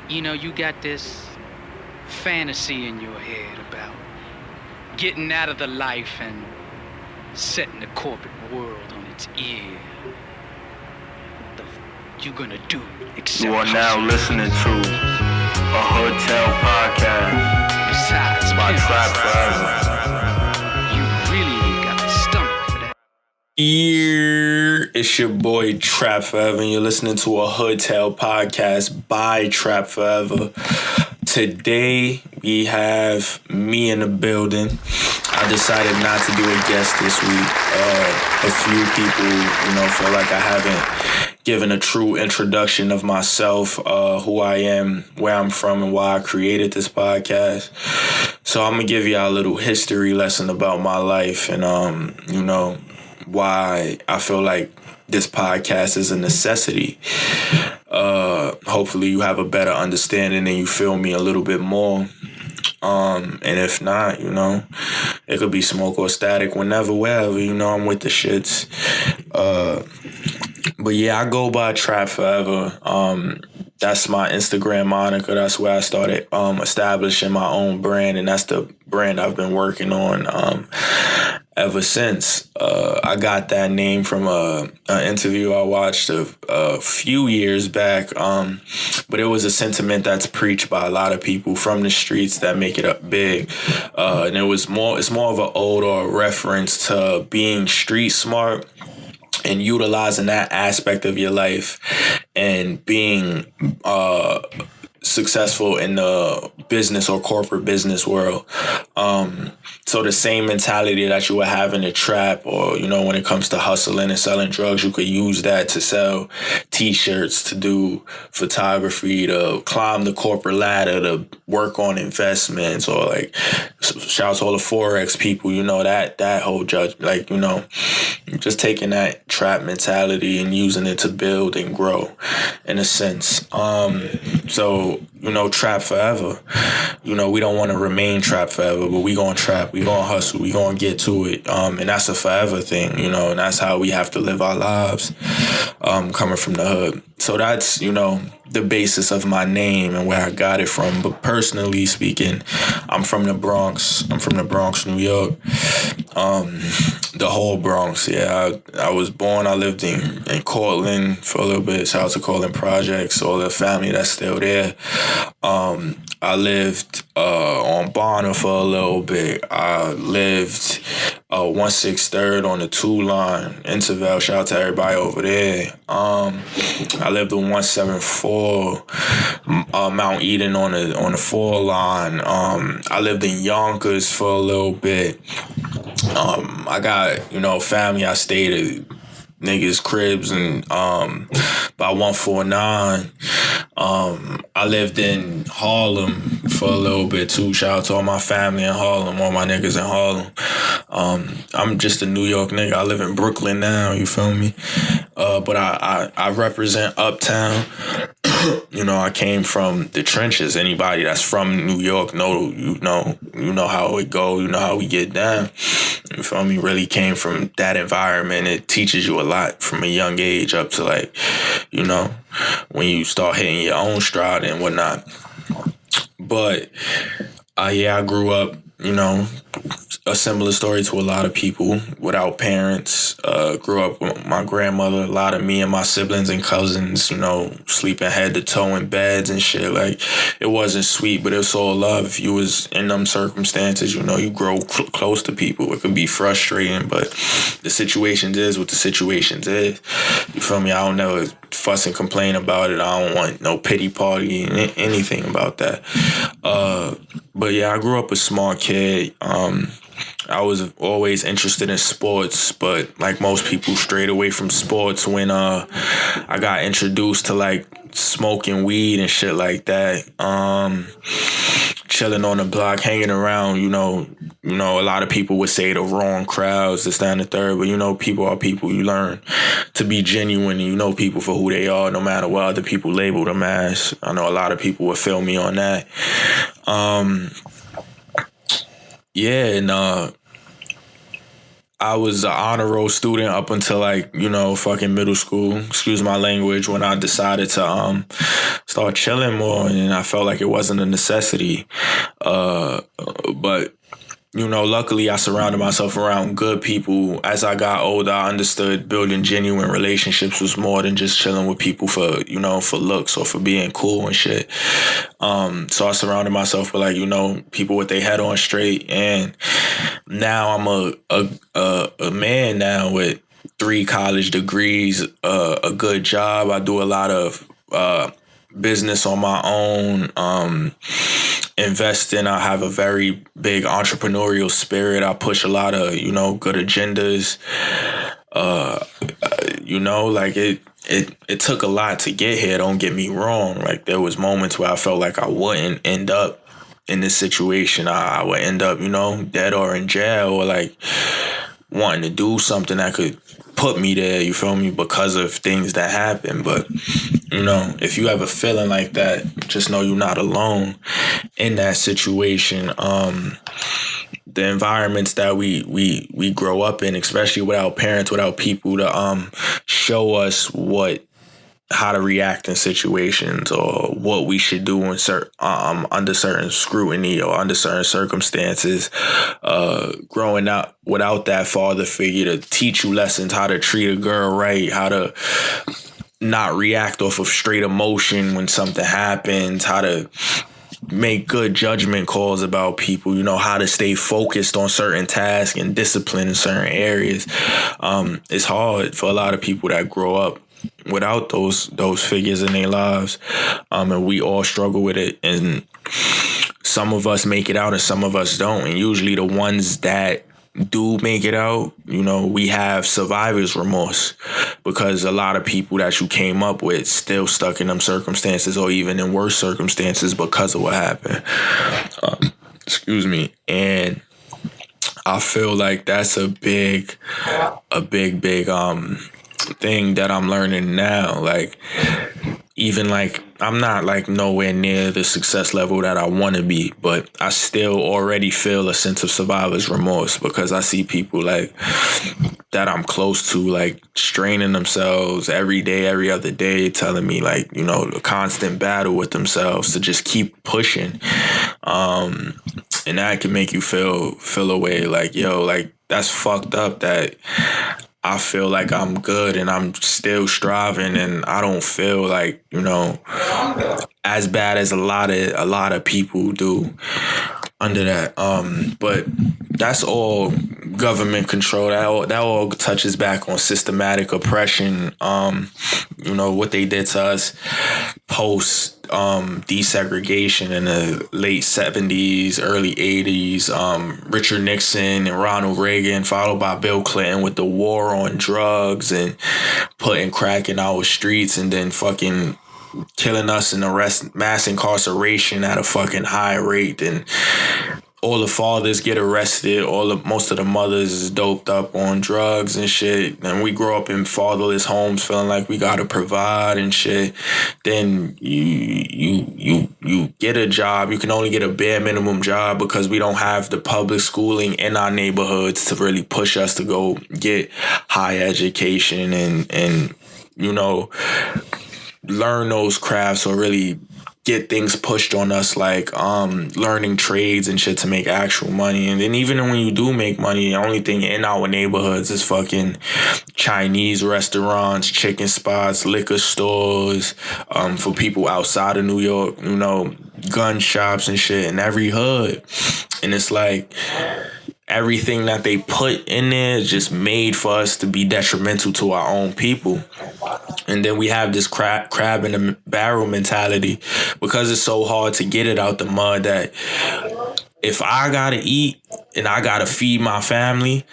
You got this fantasy in your head about getting out of the life and setting the corporate world on its ear. What the you gonna do except You are now listening to a Hotel Podcast besides by pimping? Trvpforever. You really got the stomach for that. Here, it's your boy Trvpforever, and you're listening to a Hotel Podcast by Trvpforever. Today, we have me in the building. I decided not to do a guest this week. A few people, feel like I haven't given a true introduction of myself, who I am, where I'm from, and why I created this podcast. So I'm going to give y'all a little history lesson about my life and, why I feel like this podcast is a necessity. Hopefully you have a better understanding and you feel me a little bit more. And if not, it could be smoke or static whenever, wherever, I'm with the shits. But yeah, I go by Trvpforever. That's my Instagram moniker. That's where I started establishing my own brand, and that's the brand I've been working on ever since. I got that name from an interview I watched a few years back, but it was a sentiment that's preached by a lot of people from the streets that make it up big, and it's more of an ode or a reference to being street smart and utilizing that aspect of your life and being successful in the business or corporate business world. So the same mentality that you would have in the trap or, when it comes to hustling and selling drugs, you could use that to sell t-shirts, to do photography, to climb the corporate ladder, to work on investments, or like shout out to all the Forex people, that whole just taking that trap mentality and using it to build and grow in a sense. So, trap forever. We don't want to remain trapped forever, but we gonna trap, we gonna hustle, we gonna get to it. And that's a forever thing, and that's how we have to live our lives, coming from the hood. So that's, the basis of my name and where I got it from. But personally speaking, I'm from the Bronx. New York. The whole Bronx. Yeah, I was born, I lived in Cortland for a little bit. Shout out to Cortland Projects, all the family that's still there. I lived on Bonner for a little bit. I lived 163rd on the 2 line, Interval. Shout out to everybody over there. I lived on 174 Mount Eden on the 4 line. I lived in Yonkers for a little bit. I got, family. I stayed at niggas' cribs and by 149. I lived in Harlem for a little bit too. Shout out to all my family in Harlem, all my niggas in Harlem. I'm just a New York nigga. I live in Brooklyn now, you feel me? But I represent Uptown. I came from the trenches. Anybody that's from New York know how it go. You know how we get down. You feel me? Really came from that environment. It teaches you a lot from a young age up to when you start hitting your own stride and whatnot. But I grew up, a similar story to a lot of people without parents. Grew up with my grandmother, a lot of me and my siblings and cousins, sleeping head to toe in beds and shit. Like, it wasn't sweet, but it was all love. If you was in them circumstances, you grow close to people. It could be frustrating, but the situations is what the situations is. You feel me? I don't never fuss and complain about it. I don't want no pity party, anything about that. But yeah, I grew up a smart kid. I was always interested in sports, but like most people, strayed away from sports when I got introduced to like smoking weed and shit like that. Chilling on the block, hanging around, a lot of people would say the wrong crowds, this, that, and the third, but people are people. You learn to be genuine and people for who they are, no matter what other people label them as. I know a lot of people would feel me on that. I was an honor roll student up until like, fucking middle school. Excuse my language. When I decided to start chilling more, and I felt like it wasn't a necessity. But luckily I surrounded myself around good people. As I got older, I understood building genuine relationships was more than just chilling with people for looks or for being cool and shit. So I surrounded myself with like, people with their head on straight. And now I'm a man now with 3 college degrees, a good job. I do a lot of business on my own, investing. I have a very big entrepreneurial spirit. I push a lot of, good agendas. Like it took a lot to get here. Don't get me wrong. Like there was moments where I felt like I wouldn't end up in this situation. I would end up, dead or in jail, or like wanting to do something that could put me there, you feel me, because of things that happen. But if you have a feeling like that, just know you're not alone in that situation. The environments that we grow up in, especially without parents, without people to show us how to react in situations, or what we should do in under certain scrutiny or under certain circumstances. Growing up without that father figure to teach you lessons, how to treat a girl right, how to not react off of straight emotion when something happens, how to make good judgment calls about people, how to stay focused on certain tasks and discipline in certain areas. It's hard for a lot of people that grow up without those figures in their lives, and we all struggle with it. And some of us make it out and some of us don't. And usually the ones that do make it out, we have survivor's remorse, because a lot of people that you came up with still stuck in them circumstances, or even in worse circumstances because of what happened. Excuse me. And I feel like that's a big thing that I'm learning now. Like, even like I'm not like nowhere near the success level that I want to be, but I still already feel a sense of survivor's remorse, because I see people like that I'm close to, like straining themselves every day, every other day, telling me like, the constant battle with themselves to just keep pushing. And that can make you feel a way like, yo, like that's fucked up that I feel like I'm good and I'm still striving, and I don't feel like, as bad as a lot of people do under that. But that's all government control. That all touches back on systematic oppression. What they did to us post desegregation in the late 70s, early 80s. Richard Nixon and Ronald Reagan, followed by Bill Clinton with the war on drugs and putting crack in our streets, and then fucking killing us in mass incarceration at a fucking high rate. And all the fathers get arrested. Most of the mothers is doped up on drugs and shit. And we grow up in fatherless homes, feeling like we gotta provide and shit. Then you get a job. You can only get a bare minimum job because we don't have the public schooling in our neighborhoods to really push us to go get high education and learn those crafts, or really get things pushed on us, like learning trades and shit to make actual money. And then even when you do make money, the only thing in our neighborhoods is fucking Chinese restaurants, chicken spots, liquor stores, for people outside of New York, gun shops and shit in every hood. And it's like everything that they put in there is just made for us to be detrimental to our own people. And then we have this crab in the barrel mentality, because it's so hard to get it out the mud, that if I gotta eat and I gotta feed my family,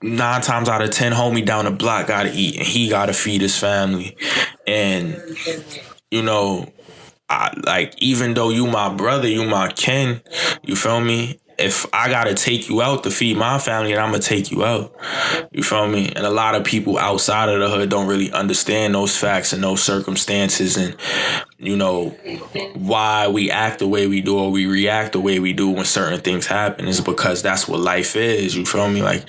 9 times out of 10, homie down the block gotta eat and he gotta feed his family. And even though you my brother, you my kin, you feel me? If I gotta take you out to feed my family, then I'm gonna take you out. You feel me? And a lot of people outside of the hood don't really understand those facts and those circumstances. And you know, why we act the way we do or we react the way we do when certain things happen is because that's what life is. You feel me? Like,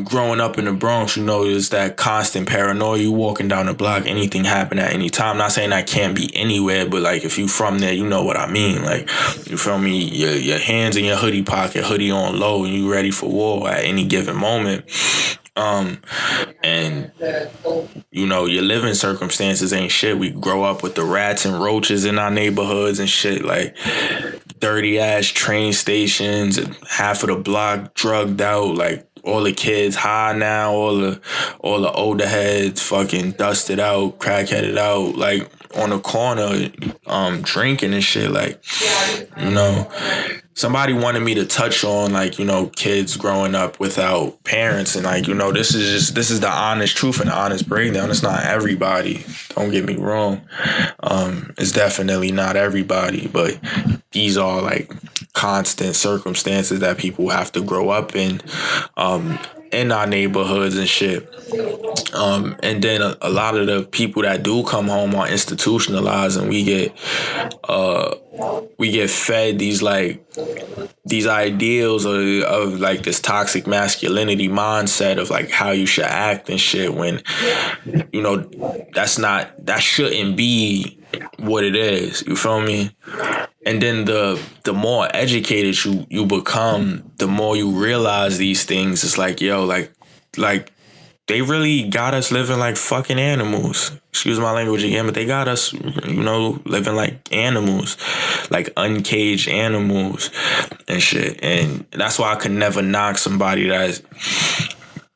growing up in the Bronx, you know, there's that constant paranoia. You walking down the block, anything happen at any time. Not saying that can't be anywhere, but like if you from there, you know what I mean. Like, you feel me? Your hands in your hoodie pocket, hoodie on low, and you ready for war at any given moment. And you know, your living circumstances ain't shit. We grow up with the rats and roaches in our neighborhoods and shit, like dirty ass train stations, and half of the block drugged out, like all the kids high now, all the older heads fucking dusted out, crackheaded out, like on the corner, drinking and shit. Like, you know, somebody wanted me to touch on, like, you know, kids growing up without parents, and like, you know, this is the honest truth and the honest breakdown. It's not everybody. Don't get me wrong. It's definitely not everybody, but these are like constant circumstances that people have to grow up in our neighborhoods and shit. And then a lot of the people that do come home are institutionalized, and we get fed these ideals of like this toxic masculinity mindset of like how you should act and shit, when, you know, that shouldn't be what it is. You feel me? And then the more educated you become, the more you realize these things. It's like, yo, like they really got us living like fucking animals. Excuse my language again, but they got us, you know, living like animals, like uncaged animals and shit. And that's why I could never knock somebody that's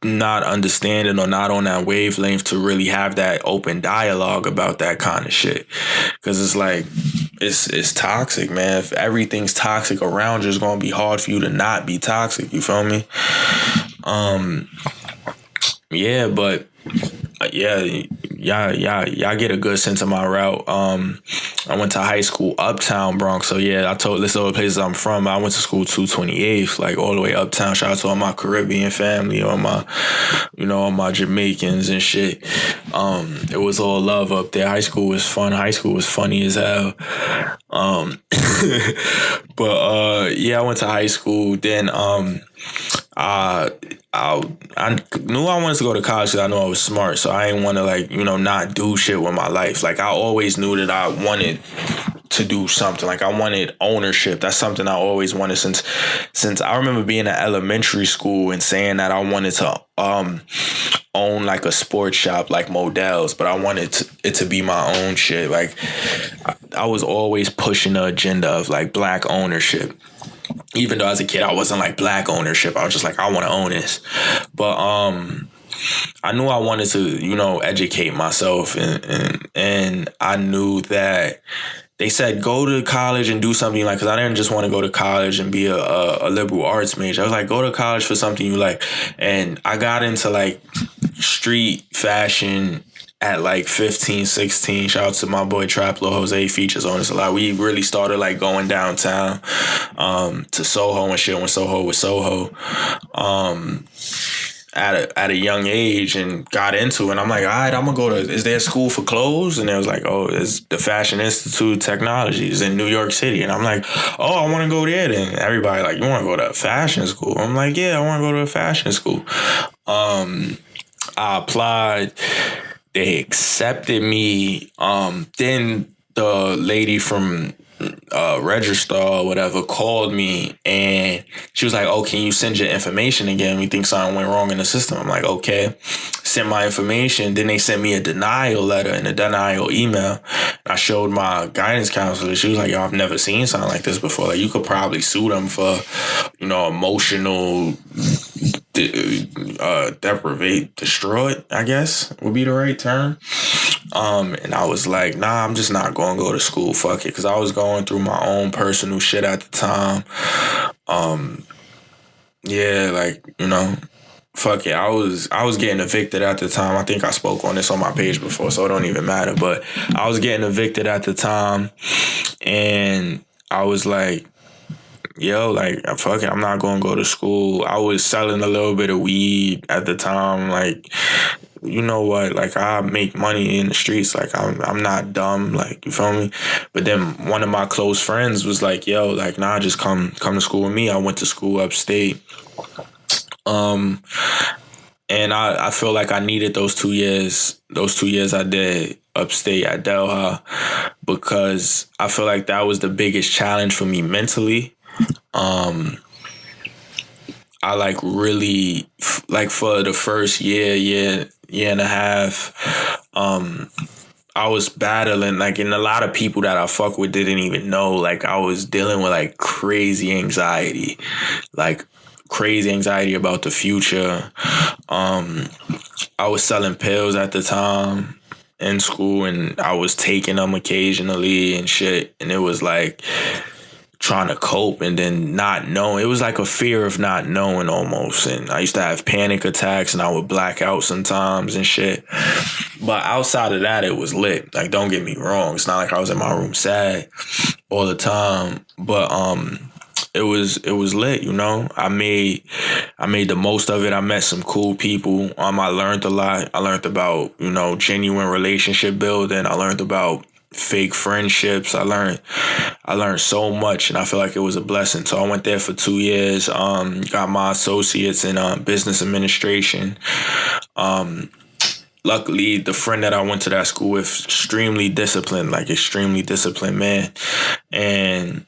not understanding or not on that wavelength to really have that open dialogue about that kind of shit. Because it's like, it's toxic, man. If everything's toxic around you, it's going to be hard for you to not be toxic. You feel me? Yeah, but y'all get a good sense of my route. I went to high school uptown Bronx, so yeah, this all the places I'm from. I went to school 228th, like all the way uptown. Shout out to all my Caribbean family, all my Jamaicans and shit. It was all love up there. High school was fun. High school was funny as hell. But yeah, I went to high school. Then I knew I wanted to go to college because I knew I was smart. So I didn't want to, like, you know, not do shit with my life. Like, I always knew that I wanted to do something. Like, I wanted ownership. That's something I always wanted since I remember being in elementary school and saying that I wanted to own like a sports shop like Modell's, but I wanted it to be my own shit. Like, I was always pushing the agenda of like black ownership. Even though as a kid I wasn't like black ownership, I was just like, I want to own this. But I knew I wanted to, you know, educate myself, and I knew that they said go to college and do something like, because I didn't just want to go to college and be a liberal arts major. I was like, go to college for something you like. And I got into like street fashion at like 15, 16. Shout out to my boy Traplo Jose, features on us a lot. We really started like going downtown to Soho and shit when Soho was Soho at a young age, and got into it. And I'm like, all right, I'm gonna go to, is there a school for clothes? And they was like, oh, it's the Fashion Institute of Technologies in New York City. And I'm like, oh, I want to go there then. Everybody like, you want to go to a fashion school? I'm like, yeah, I want to go to a fashion school. I applied. They accepted me. Then the lady from Register or whatever called me, and she was like, oh, can you send your information again? We think something went wrong in the system. I'm like, okay. Sent my information. Then they sent me a denial letter and a denial email. I showed my guidance counselor. She was like, yo, I've never seen something like this before. Like, you could probably sue them for, you know, emotional destroyed, I guess would be the right term. And I was like, nah, I'm just not going to go to school. Fuck it. Because I was going through my own personal shit at the time. Yeah, like, you know, fuck it. I was getting evicted at the time. I think I spoke on this on my page before, so it don't even matter. But I was getting evicted at the time, and I was like, yo, like, fuck it, I'm not going to go to school. I was selling a little bit of weed at the time, like, you know what, like, I make money in the streets. Like, I'm not dumb. Like, you feel me? But then one of my close friends was like, yo, like, nah, just come to school with me. I went to school upstate. And I feel like I needed those 2 years. Those 2 years I did upstate at Delha, because I feel like that was the biggest challenge for me mentally. I like really, like, for the first year and a half, I was battling, like, and a lot of people that I fuck with didn't even know, like, I was dealing with like crazy anxiety about the future. I was selling pills at the time in school, and I was taking them occasionally and shit. And it was like trying to cope and then not knowing. It was like a fear of not knowing almost. And I used to have panic attacks, and I would black out sometimes and shit. But outside of that, it was lit. Like, don't get me wrong. It's not like I was in my room sad all the time. But it was lit, you know. I made the most of it. I met some cool people. I learned a lot. I learned about, you know, genuine relationship building. I learned about fake friendships. I learned so much, and I feel like it was a blessing. So I went there for 2 years. Got my associates in business administration. Luckily, the friend that I went to that school with, extremely disciplined man, and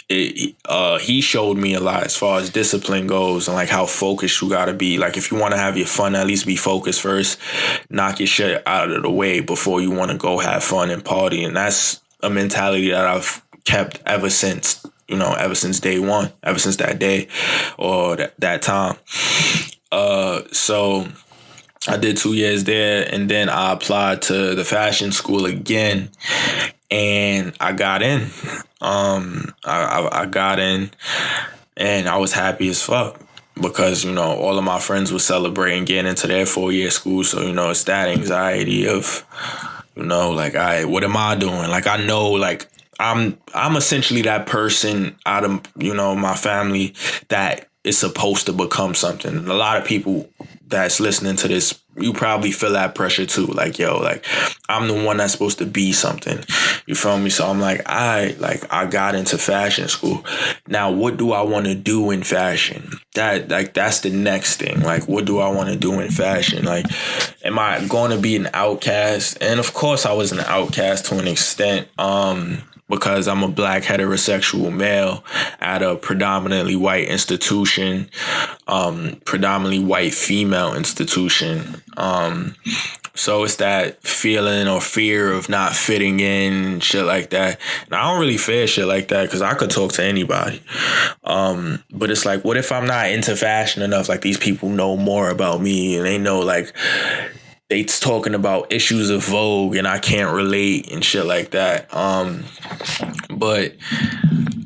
he showed me a lot as far as discipline goes, and like how focused you gotta be. Like, if you want to have your fun, at least be focused first. Knock your shit out of the way before you want to go have fun and party. And that's a mentality that I've kept ever since day one, ever since that day or that time. So I did 2 years there, and then I applied to the fashion school again, and I got in. I got in, and I was happy as fuck, because, you know, all of my friends were celebrating getting into their 4-year school. So, you know, it's that anxiety of, you know, like, what am I doing? Like, I know, like, I'm essentially that person out of, you know, my family that is supposed to become something. And a lot of people that's listening to this, you probably feel that pressure too. Like, yo, like, I'm the one that's supposed to be something. You feel me? So I'm like, I got into fashion school. Now, what do I want to do in fashion? That's the next thing. Like, what do I want to do in fashion? Like, am I going to be an outcast? And of course I was an outcast to an extent. Because I'm a black heterosexual male at a predominantly white institution, predominantly white female institution. So it's that feeling or fear of not fitting in, shit like that. And I don't really fear shit like that, because I could talk to anybody. But it's like, what if I'm not into fashion enough? Like, these people know more about me, and they know, like, they talking about issues of Vogue, and I can't relate and shit like that. But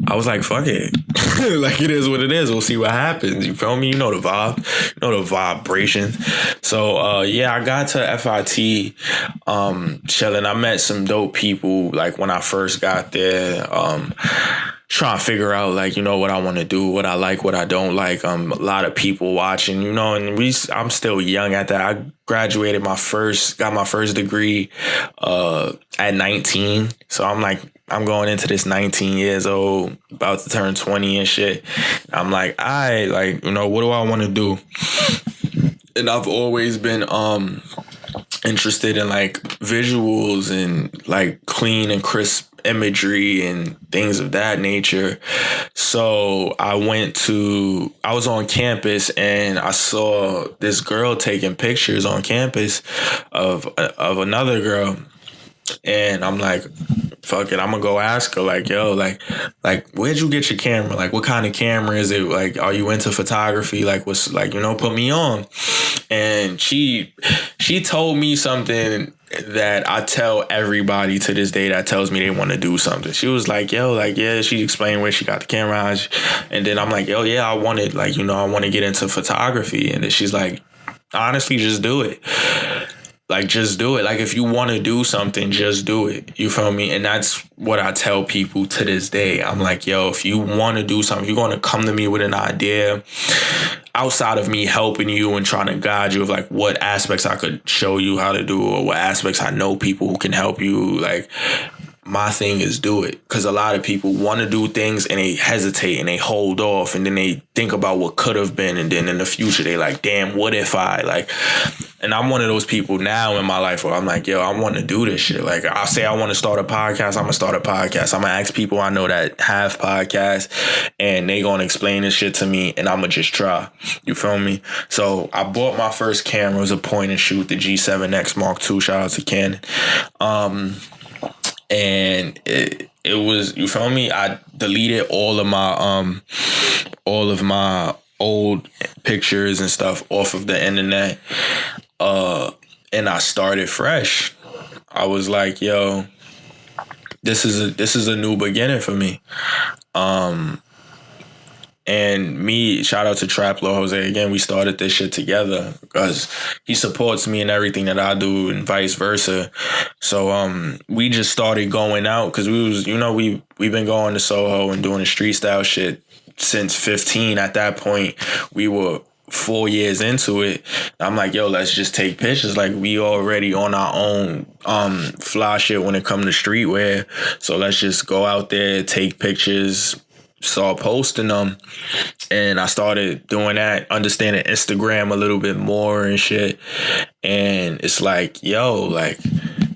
I was like, fuck it. Like, it is what it is. We'll see what happens. You feel me? You know the vibe. You know the vibration. So, yeah, I got to FIT, chilling. I met some dope people, like, when I first got there, trying to figure out, like, you know, what I want to do, what I like, what I don't like. A lot of people watching, you know, and I'm still young at that. I graduated got my first degree at 19. So I'm like, I'm going into this 19 years old, about to turn 20 and shit. I'm like, you know, what do I want to do? And I've always been interested in, like, visuals and, like, clean and crisp imagery and things of that nature. So I was on campus, and I saw this girl taking pictures on campus of another girl. And I'm like, fuck it, I'm gonna go ask her, like, yo, like, where'd you get your camera? Like, what kind of camera is it? Like, are you into photography? Like, what's, like, you know, put me on. And she told me something that I tell everybody to this day that tells me they want to do something. She was like, yo, like, yeah, she explained where she got the camera. And then I'm like, yo, yeah, I want to get into photography. And then she's like, honestly, just do it. Like, just do it. Like, if you want to do something, just do it. You feel me? And that's what I tell people to this day. I'm like, yo, if you want to do something, if you're going to come to me with an idea, outside of me helping you and trying to guide you of like what aspects I could show you how to do or what aspects I know people who can help you, like my thing is do it. Because a lot of people want to do things and they hesitate and they hold off and then they think about what could have been, and then in the future they like, damn, what if I like. And I'm one of those people now in my life where I'm like, yo, I want to do this shit. Like, I'll say I want to start a podcast, I'm going to start a podcast. I'm going to ask people I know that have podcasts, and they going to explain this shit to me, and I'm going to just try. You feel me? So I bought my first camera. It was a point and shoot, the G7X Mark II. Shout out to Canon. And it was, you feel me? I deleted all of my old pictures and stuff off of the internet. And I started fresh. I was like, yo, this is a new beginning for me. And me, shout out to Traplo Jose again. We started this shit together because he supports me in everything that I do and vice versa. So we just started going out because we've been going to Soho and doing the street style shit since 15. At that point, we were 4 years into it. I'm like, yo, let's just take pictures. Like, we already on our own fly shit when it comes to streetwear. So let's just go out there, take pictures. Start posting them, and I started doing that, understanding Instagram a little bit more and shit. And it's like, yo, like,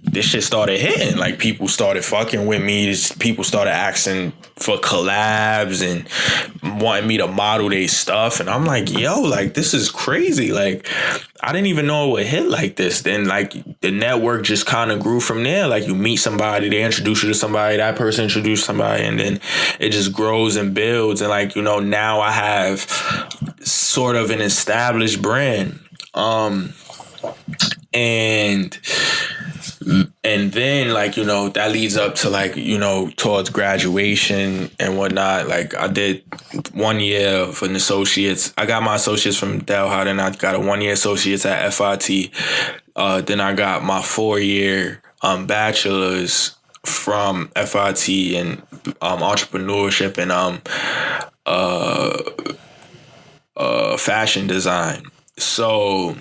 this shit started hitting. Like, people started fucking with me. People started asking for collabs and wanting me to model their stuff. And I'm like, yo, like, this is crazy. Like, I didn't even know it would hit like this. Then, like, the network just kind of grew from there. Like, you meet somebody, they introduce you to somebody, that person introduced somebody, and then it just grows and builds. And, like, now I have sort of an established brand. And then, like, that leads up to, like, towards graduation and whatnot. Like, I did 1 year of an associate's. I got my associates from Delhi, and I got a 1 year associates at FIT. Then I got my 4 year bachelor's from FIT in entrepreneurship and fashion design. So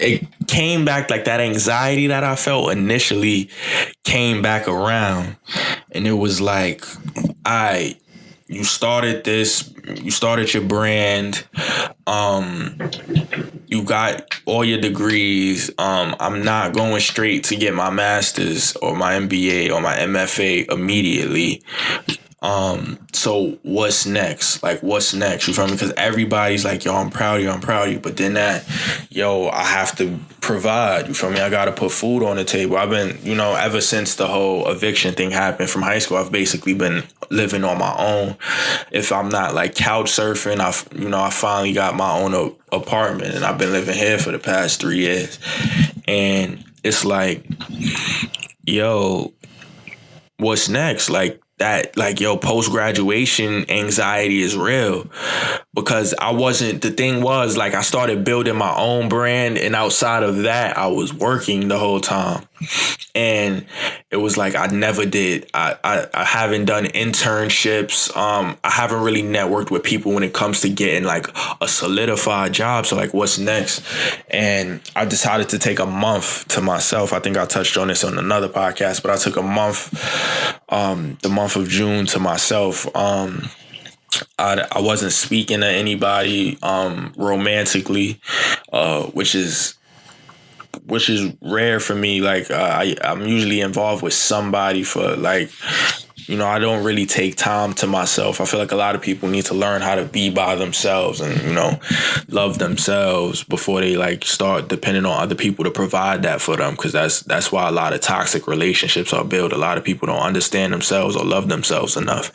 it came back, like, that anxiety that I felt initially came back around, and it was like, you started your brand, you got all your degrees. I'm not going straight to get my master's or my MBA or my MFA immediately. So what's next? Like, what's next? You feel me? Because everybody's like, yo, I'm proud of you. But then I have to provide. You feel me? I got to put food on the table. I've been, ever since the whole eviction thing happened from high school, I've basically been living on my own. If I'm not, like, couch surfing, I finally got my own apartment, and I've been living here for the past 3 years. And it's like, yo, what's next? Like, that, like, yo, post-graduation anxiety is real, because the thing was, like, I started building my own brand, and outside of that, I was working the whole time. And it was like, I never did. I haven't done internships. I haven't really networked with people when it comes to getting, like, a solidified job. So, like, what's next? And I decided to take a month to myself. I think I touched on this on another podcast, but I took a month, the month of June, to myself. I wasn't speaking to anybody romantically, which is rare for me. Like, I'm usually involved with somebody for, like, I don't really take time to myself. I feel like a lot of people need to learn how to be by themselves and, love themselves before they, like, start depending on other people to provide that for them. Because that's why a lot of toxic relationships are built. A lot of people don't understand themselves or love themselves enough.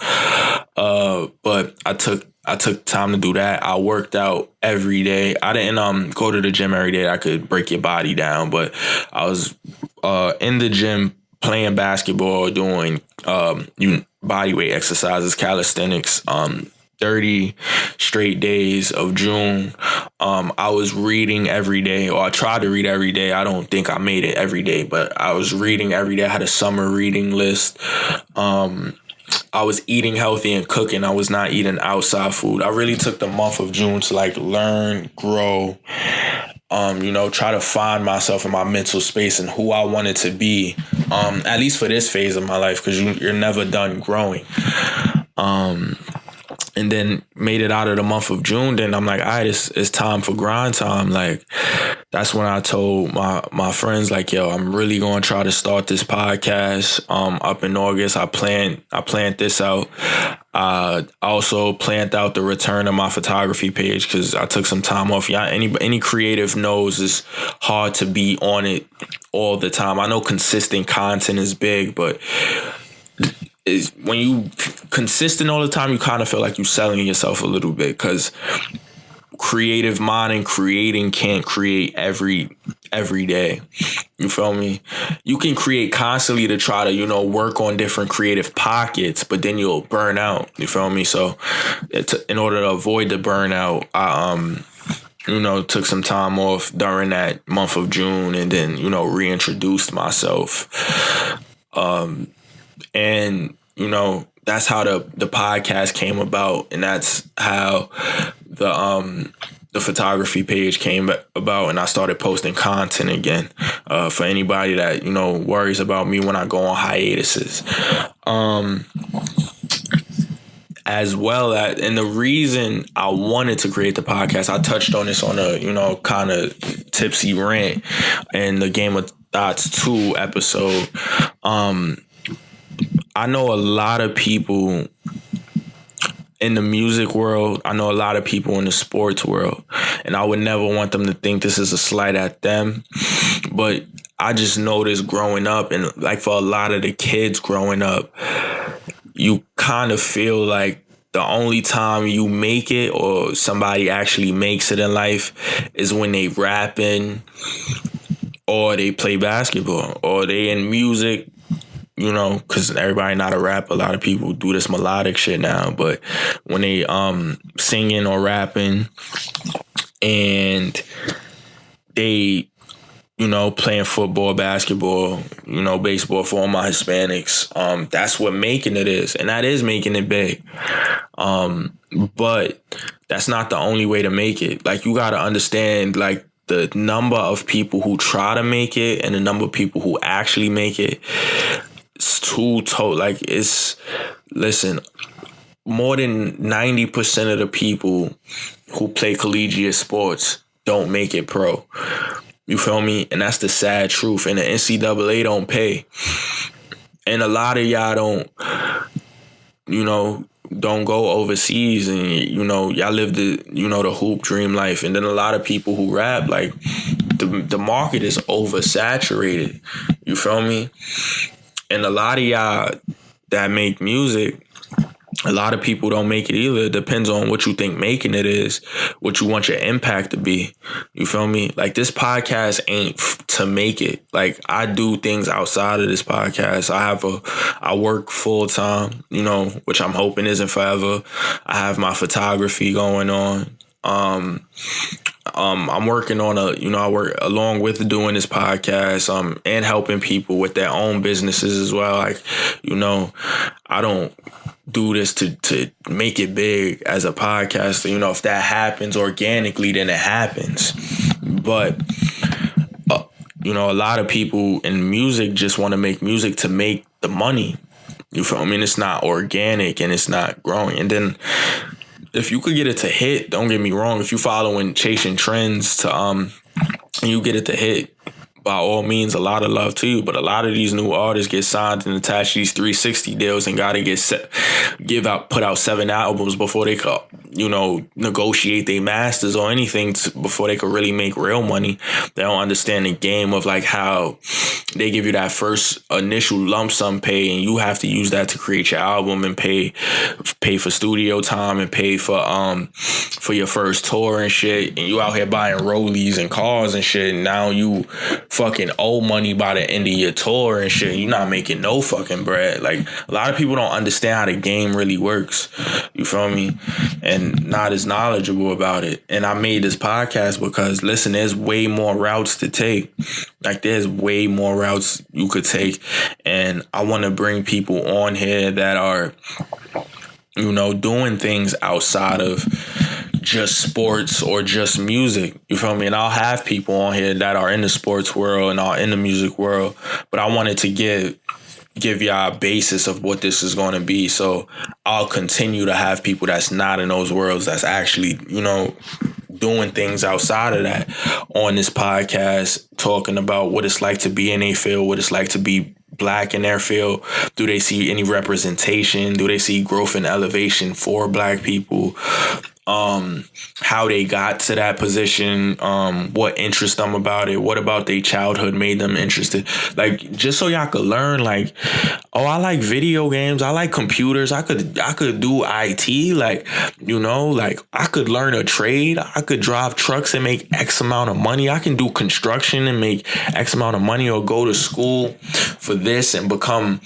But I took time to do that. I worked out every day. I didn't go to the gym every day. I could break your body down, but I was in the gym playing basketball, doing bodyweight exercises, calisthenics, 30 straight days of June. I was reading every day, or I tried to read every day. I don't think I made it every day, but I was reading every day. I had a summer reading list. I was eating healthy and cooking. I was not eating outside food. I really took the month of June to like learn, grow, try to find myself in my mental space and who I wanted to be, at least for this phase of my life, because you're never done growing. And then made it out of the month of June. Then I'm like, all right, it's time for grind time. Like, that's when I told my friends, like, yo, I'm really going to try to start this podcast up in August. I planned this out. I also planned out the return of my photography page because I took some time off. Yeah, any creative knows it's hard to be on it all the time. I know consistent content is big, but is when you consistent all the time, you kind of feel like you're selling yourself a little bit, because creative mind and creating can't create every day. You feel me? You can create constantly to try to, work on different creative pockets, but then you'll burn out. You feel me? So in order to avoid the burnout, I took some time off during that month of June, and then, reintroduced myself. And, that's how the podcast came about. And that's how the photography page came about. And I started posting content again, for anybody that, worries about me when I go on hiatuses. As well as, and the reason I wanted to create the podcast, I touched on this on a, kind of tipsy rant in the Game of Thoughts 2 episode. I know a lot of people in the music world. I know a lot of people in the sports world, and I would never want them to think this is a slight at them. But I just noticed growing up, and like for a lot of the kids growing up, you kind of feel like the only time you make it or somebody actually makes it in life is when they rapping or they play basketball or they in music. Because everybody not a rapper. A lot of people do this melodic shit now. But when they singing or rapping and they, playing football, basketball, baseball for all my Hispanics, that's what making it is. And that is making it big. But that's not the only way to make it. Like, you got to understand, like, the number of people who try to make it and the number of people who actually make it. It's listen, more than 90% of the people who play collegiate sports don't make it pro. You feel me? And that's the sad truth. And the NCAA don't pay. And a lot of y'all don't go overseas and, y'all live the hoop dream life. And then a lot of people who rap, like, the market is oversaturated. You feel me? And a lot of y'all that make music, a lot of people don't make it either. It depends on what you think making it is, what you want your impact to be. You feel me? Like, this podcast ain't to make it. Like, I do things outside of this podcast. I work full time, which I'm hoping isn't forever. I have my photography going on. I'm working on I work along with doing this podcast, and helping people with their own businesses as well. Like, I don't do this to make it big as a podcaster. If that happens organically, then it happens. But, a lot of people in music just want to make music to make the money. You feel me? It's not organic and it's not growing. And then, if you could get it to hit, don't get me wrong, if you following chasing trends to and you get it to hit, by all means, a lot of love to you. But a lot of these new artists get signed and attached to these 360 deals and gotta put out 7 albums before they could, negotiate their masters or anything before they could really make real money. They don't understand the game of like how they give you that first initial lump sum pay, and you have to use that to create your album and pay for studio time and pay for your first tour and shit. And you out here buying Rollies and cars and shit. And now you fucking owe money by the end of your tour and shit. You're not making no fucking bread. Like, a lot of people don't understand how the game really works. You feel me? And and not as knowledgeable about it. And I made this podcast because, listen, there's way more routes to take. Like, there's way more routes you could take. And I want to bring people on here that are, doing things outside of just sports or just music. You feel me? And I'll have people on here that are in the sports world and are in the music world. But I wanted to give y'all a basis of what this is going to be. So I'll continue to have people that's not in those worlds, that's actually, doing things outside of that on this podcast, talking about what it's like to be in a field, what it's like to be Black in their field. Do they see any representation? Do they see growth and elevation for Black people? How they got to that position, what interests them about it, what about their childhood made them interested. Like, just so y'all could learn, like, oh, I like video games, I like computers, I could do IT, like, like I could learn a trade, I could drive trucks and make X amount of money, I can do construction and make X amount of money, or go to school for this and become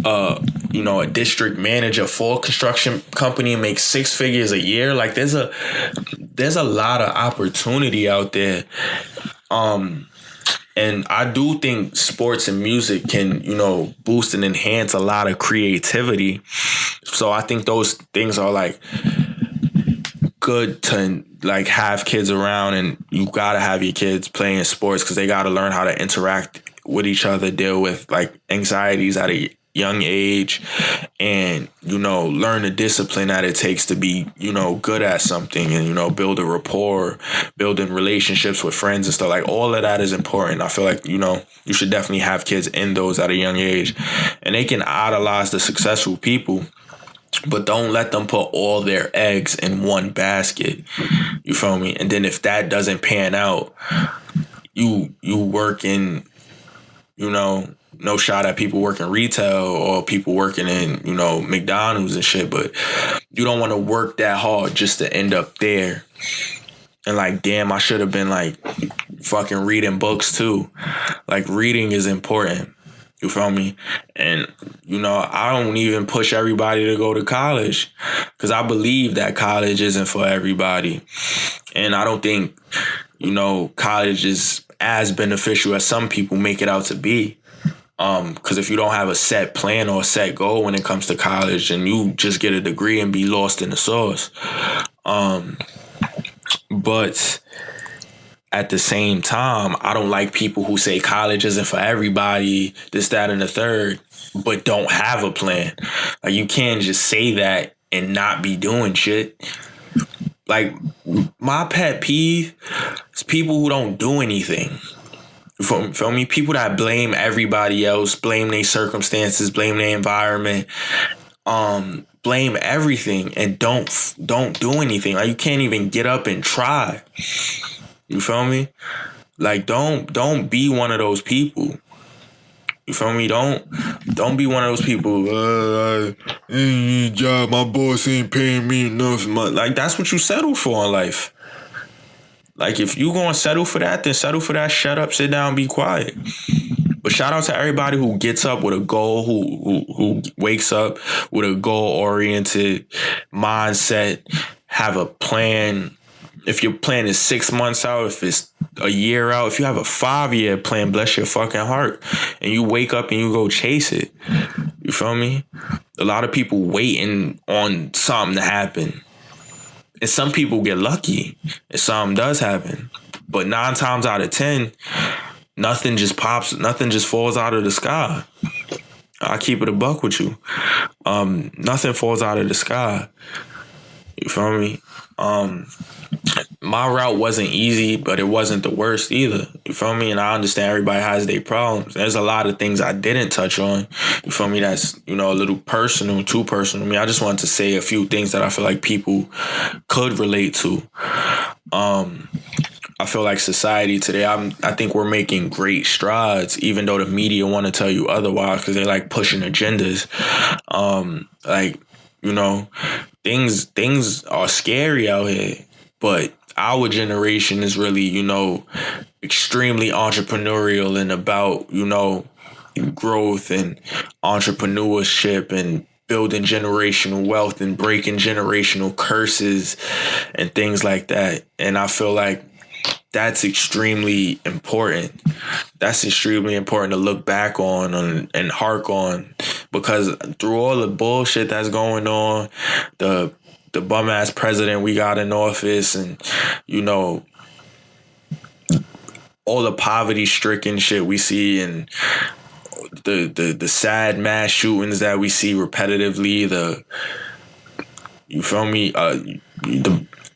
a district manager for a construction company and make 6 figures a year. Like, there's a lot of opportunity out there. And I do think sports and music can, boost and enhance a lot of creativity. So I think those things are like good to like have kids around, and you gotta have your kids playing sports because they gotta learn how to interact with each other, deal with like anxieties at a young age, and learn the discipline that it takes to be good at something, and build a rapport, building relationships with friends and stuff. Like, all of that is important. I feel like you should definitely have kids in those at a young age, and they can idolize the successful people, but don't let them put all their eggs in one basket. You feel me? And then if that doesn't pan out, you work in no shot at people working retail or people working in, McDonald's and shit, but you don't want to work that hard just to end up there. And like, damn, I should have been like fucking reading books too. Like, reading is important. You feel me? And, I don't even push everybody to go to college because I believe that college isn't for everybody. And I don't think, college is as beneficial as some people make it out to be. Because if you don't have a set plan or a set goal when it comes to college, and you just get a degree and be lost in the sauce. But at the same time, I don't like people who say college isn't for everybody, this, that, and the third, but don't have a plan. Like, you can't just say that and not be doing shit. Like, my pet peeve is people who don't do anything. Feel me? People that blame everybody else, blame their circumstances, blame their environment, blame everything, and don't do anything. Like, you can't even get up and try. You feel me? Like, don't be one of those people. You feel me? Don't be one of those people. Job, my boss ain't paying me enough. Like, that's what you settle for in life. Like, if you gonna settle for that, then settle for that. Shut up, sit down, be quiet. But shout out to everybody who gets up with a goal, who wakes up with a goal-oriented mindset, have a plan. If your plan is 6 months out, if it's a year out, if you have a 5-year plan, bless your fucking heart, and you wake up and you go chase it. You feel me? A lot of people waiting on something to happen. And some people get lucky and something does happen. But 9 times out of 10, nothing just pops, nothing just falls out of the sky. I'll keep it a buck with you. Nothing falls out of the sky. You feel me? My route wasn't easy, but it wasn't the worst either. You feel me? And I understand everybody has their problems. There's a lot of things I didn't touch on. You feel me? That's, a little personal, too personal to me. I just wanted to say a few things that I feel like people could relate to. I feel like society today, I think we're making great strides, even though the media want to tell you otherwise because they like pushing agendas. Things are scary out here, but our generation is really, extremely entrepreneurial and about, growth and entrepreneurship and building generational wealth and breaking generational curses and things like that. And I feel like that's extremely important. That's extremely important to look back on and hark on, because through all the bullshit that's going on, the bum ass president we got in office, and all the poverty stricken shit we see, and the sad mass shootings that we see repetitively, you feel me?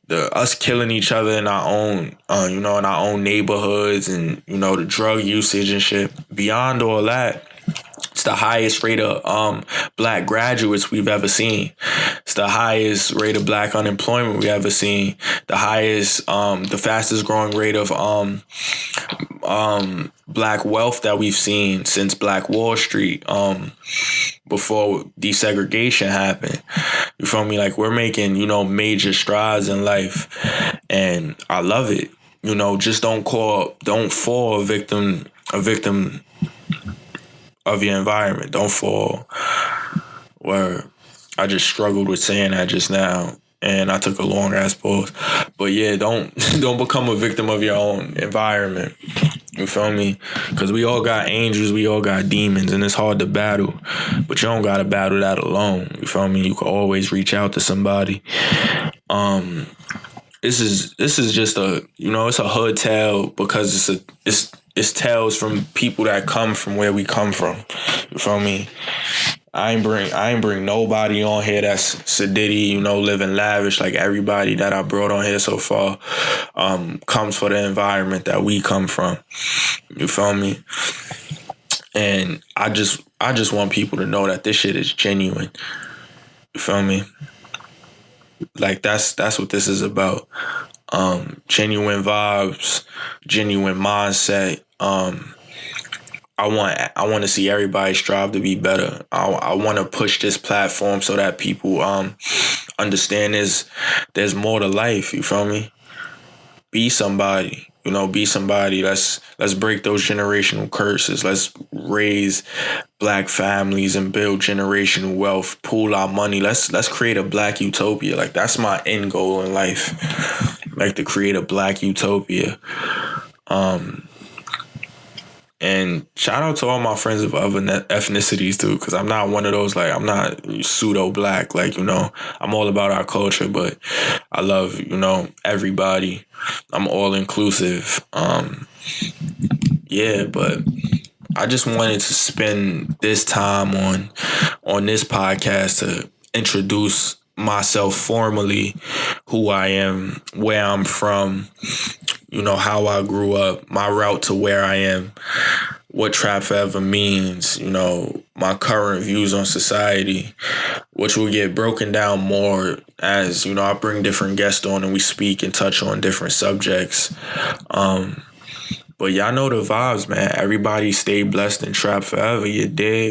The us killing each other in our own, in our own neighborhoods, and the drug usage and shit. Beyond all that, it's the highest rate of black graduates we've ever seen. It's the highest rate of black unemployment we've ever seen. The highest, the fastest growing rate of black wealth that we've seen since Black Wall Street, before desegregation happened. You feel me? Like, we're making, major strides in life, and I love it. Just don't fall a victim of your environment. Don't fall. Where I just struggled with saying that just now, and I took a long ass pause. But yeah, don't become a victim of your own environment. You feel me? Because we all got angels, we all got demons, and it's hard to battle. But you don't gotta battle that alone. You feel me? You can always reach out to somebody. This is just a, it's a hood tale, because it's tales from people that come from where we come from. You feel me? I ain't bring nobody on here that's sedity, living lavish like everybody that I brought on here so far. Comes for the environment that we come from. You feel me? And I just want people to know that this shit is genuine. You feel me? Like, that's what this is about. Genuine vibes, genuine mindset. I want to see everybody strive to be better. I want to push this platform so that people understand there's more to life. You feel me? Be somebody. Be somebody. Let's break those generational curses. Let's raise black families and build generational wealth. Pool our money. Let's create a black utopia. Like, that's my end goal in life. Like, to create a black utopia. And shout out to all my friends of other ethnicities too, because I'm not one of those, like, I'm not pseudo black. Like, I'm all about our culture, but I love, everybody. I'm all inclusive. Yeah, but I just wanted to spend this time on this podcast to introduce myself formally, who I am, where I'm from, how I grew up, my route to where I am, what Trap Forever means, my current views on society, which will get broken down more as, I bring different guests on and we speak and touch on different subjects. But y'all know the vibes, man. Everybody stay blessed and Trap Forever, you dig?